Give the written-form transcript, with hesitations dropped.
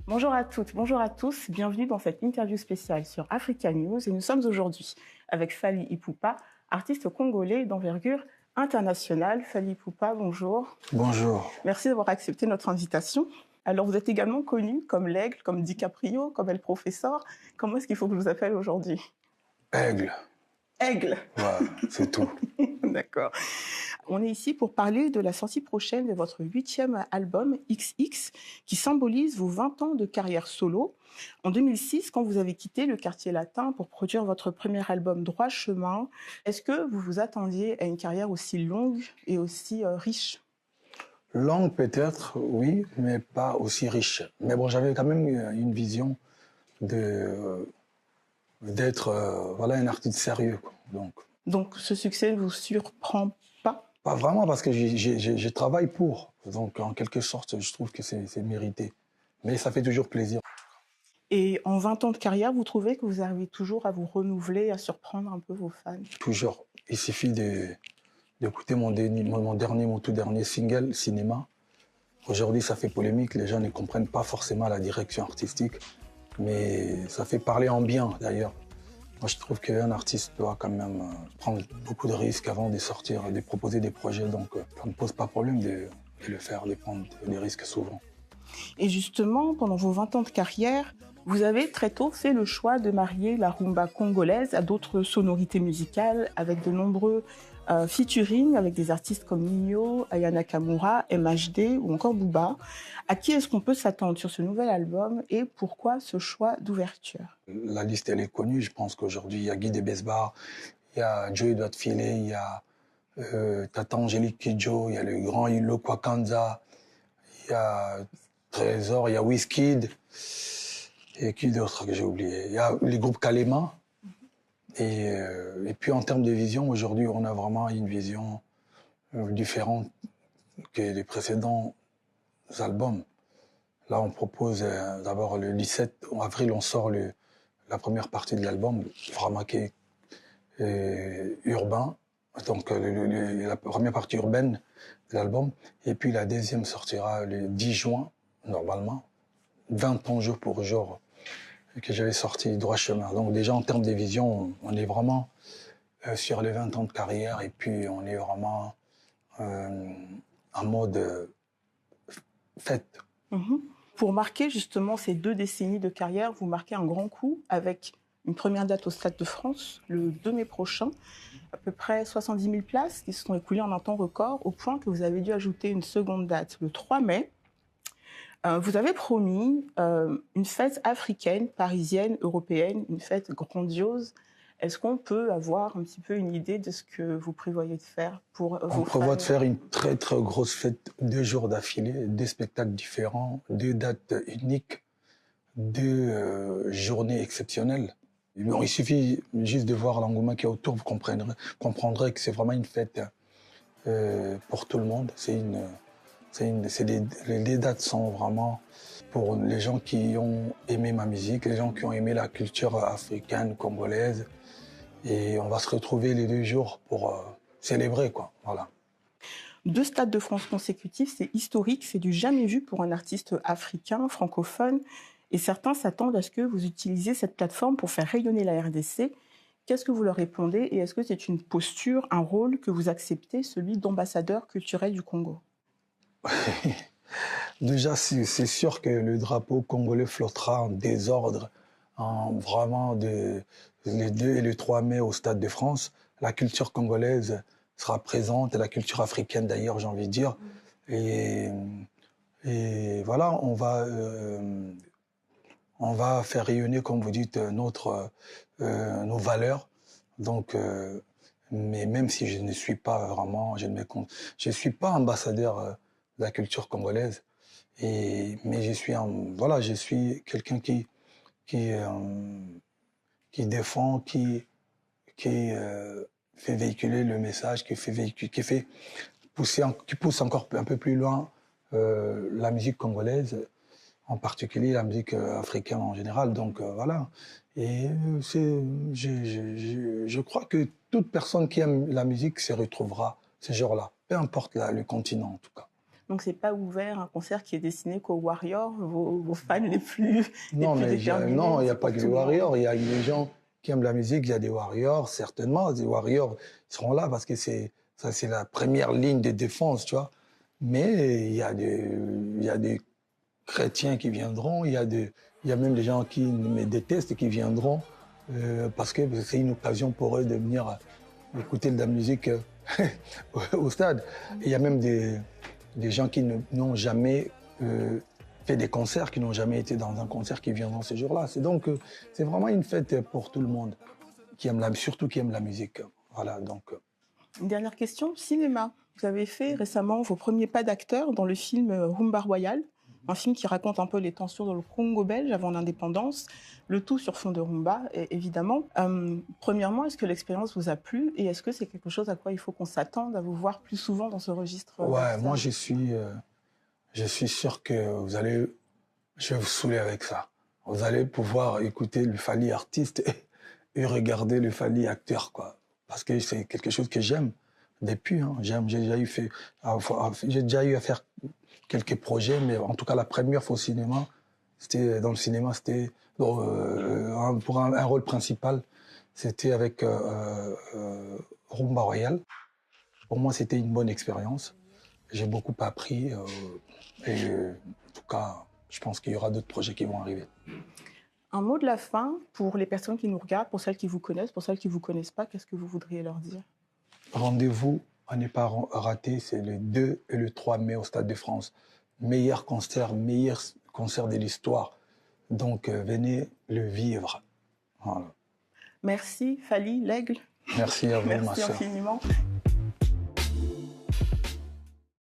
Bonjour à toutes, bonjour à tous, bienvenue dans cette interview spéciale sur Africa News et nous sommes aujourd'hui avec Fally Ipupa, artiste congolais d'envergure internationale. Fally Ipupa, bonjour. Bonjour. Merci d'avoir accepté notre invitation. Alors vous êtes également connu comme l'Aigle, comme DiCaprio, comme El Professeur. Comment est-ce qu'il faut que je vous appelle aujourd'hui? Aigle. Aigle. Voilà, c'est tout. D'accord. On est ici pour parler de la sortie prochaine de votre 8e album, XX, qui symbolise vos 20 ans de carrière solo. En 2006, quand vous avez quitté le quartier latin pour produire votre premier album Droit Chemin, est-ce que vous vous attendiez à une carrière aussi longue et aussi riche? Langue peut-être, oui, mais pas aussi riche. Mais bon, j'avais quand même une vision d'être voilà, un artiste sérieux, quoi. Donc ce succès ne vous surprend pas? Pas vraiment parce que je travaille pour. Donc en quelque sorte, je trouve que c'est mérité. Mais ça fait toujours plaisir. Et en 20 ans de carrière, vous trouvez que vous arrivez toujours à vous renouveler, à surprendre un peu vos fans? Toujours. Il suffit d'écouter mon tout dernier single, Cinéma. Aujourd'hui, ça fait polémique. Les gens ne comprennent pas forcément la direction artistique. Mais ça fait parler en bien, d'ailleurs. Moi, je trouve qu'un artiste doit quand même prendre beaucoup de risques avant de sortir, de proposer des projets. Donc, ça ne pose pas problème de le faire, de prendre des risques souvent. Et justement, pendant vos 20 ans de carrière, vous avez très tôt fait le choix de marier la rumba congolaise à d'autres sonorités musicales, avec de nombreux featuring avec des artistes comme Nino, Aya Nakamura, MHD ou encore Booba. À qui est-ce qu'on peut s'attendre sur ce nouvel album et pourquoi ce choix d'ouverture? La liste, elle est connue. Je pense qu'aujourd'hui, il y a Guy Debesbar, il y a Joey Filet, il y a Tata Angélique Kidjo, il y a le grand Ilo Kwakanza, il y a Trésor, il y a Wizkid, et qui d'autre que j'ai oublié? Il y a les groupes Kalema. Et puis en termes de vision, aujourd'hui, on a vraiment une vision différente que les précédents albums. Là, on propose d'abord le 17 avril, on sort la première partie de l'album, vraiment qui est urbain. Donc la première partie urbaine de l'album. Et puis la deuxième sortira le 10 juin, normalement, 20 ans jour pour jour, que j'avais sorti Droit Chemin. Donc déjà en termes de vision, on est vraiment sur les 20 ans de carrière et puis on est vraiment en mode fête. Pour marquer justement ces 2 décennies de carrière, vous marquez un grand coup avec une première date au Stade de France le 2 mai prochain, à peu près 70 000 places qui se sont écoulées en un temps record, au point que vous avez dû ajouter une seconde date le 3 mai. Vous avez promis une fête africaine, parisienne, européenne, une fête grandiose. Est-ce qu'on peut avoir un petit peu une idée de ce que vous prévoyez de faire pour vos fans? On prévoit de faire une très très grosse fête, 2 jours d'affilée, 2 spectacles différents, 2 dates uniques, 2 journées exceptionnelles. Bon, il suffit juste de voir l'engouement qu'il y a autour, vous comprendrez que c'est vraiment une fête pour tout le monde. Les dates sont vraiment pour les gens qui ont aimé ma musique, les gens qui ont aimé la culture africaine, congolaise. Et on va se retrouver les 2 jours pour célébrer, quoi. Voilà. 2 Stades de France consécutifs, c'est historique, c'est du jamais vu pour un artiste africain, francophone. Et certains s'attendent à ce que vous utilisiez cette plateforme pour faire rayonner la RDC. Qu'est-ce que vous leur répondez et est-ce que c'est une posture, un rôle que vous acceptez, celui d'ambassadeur culturel du Congo? Déjà, c'est sûr que le drapeau congolais flottera en désordre, vraiment les 2 et le 3 mai au Stade de France. La culture congolaise sera présente, et la culture africaine d'ailleurs, j'ai envie de dire. Et voilà, on va faire rayonner, comme vous dites, nos valeurs. Donc, mais même si je ne suis pas vraiment, je suis pas ambassadeur de la culture congolaise. Mais je suis quelqu'un qui défend, qui fait véhiculer le message, qui pousse encore un peu plus loin la musique congolaise, en particulier la musique africaine en général. Donc voilà. Et je crois que toute personne qui aime la musique se retrouvera ce jour-là, peu importe le continent en tout cas. Donc, c'est pas ouvert un concert qui est destiné qu'aux Warriors, vos fans les plus, Non, les plus mais déterminés. non, il n'y a C'est pas pour que tout les le monde. Warriors. Il y a des gens qui aiment la musique, il y a des Warriors, certainement. Des Warriors seront là parce que c'est la première ligne de défense, tu vois. Mais il y a des chrétiens qui viendront, il y a même des gens qui me détestent et qui viendront parce que c'est une occasion pour eux de venir écouter de la musique au stade. Et il y a même des gens qui n'ont jamais fait des concerts, qui n'ont jamais été dans un concert, qui viendront ce jour-là. C'est donc c'est vraiment une fête pour tout le monde, surtout qui aime la musique. Voilà, donc. Une dernière question, cinéma. Vous avez fait récemment vos premiers pas d'acteur dans le film Rumba Royale, un film qui raconte un peu les tensions dans le Congo belge avant l'indépendance, le tout sur fond de rumba, évidemment. Premièrement, est-ce que l'expérience vous a plu et est-ce que c'est quelque chose à quoi il faut qu'on s'attende à vous voir plus souvent dans ce registre? Ouais, moi je suis sûr que je vais vous saouler avec ça. Vous allez pouvoir écouter le Fally artiste et regarder le Fally acteur, quoi. Parce que c'est quelque chose que j'aime depuis. Hein. J'ai déjà eu à faire quelques projets, mais en tout cas la première fois au cinéma, c'était pour un rôle principal, c'était avec Rumba Royale. Pour moi, c'était une bonne expérience. J'ai beaucoup appris en tout cas, je pense qu'il y aura d'autres projets qui vont arriver. Un mot de la fin pour les personnes qui nous regardent, pour celles qui vous connaissent, pour celles qui ne vous connaissent pas, qu'est-ce que vous voudriez leur dire? Rendez-vous à ne pas rater, c'est le 2 et le 3 mai au Stade de France. Meilleur concert de l'histoire. Donc venez le vivre. Voilà. Merci Fally, l'aigle. Merci à vous, ma Merci sœur. infiniment.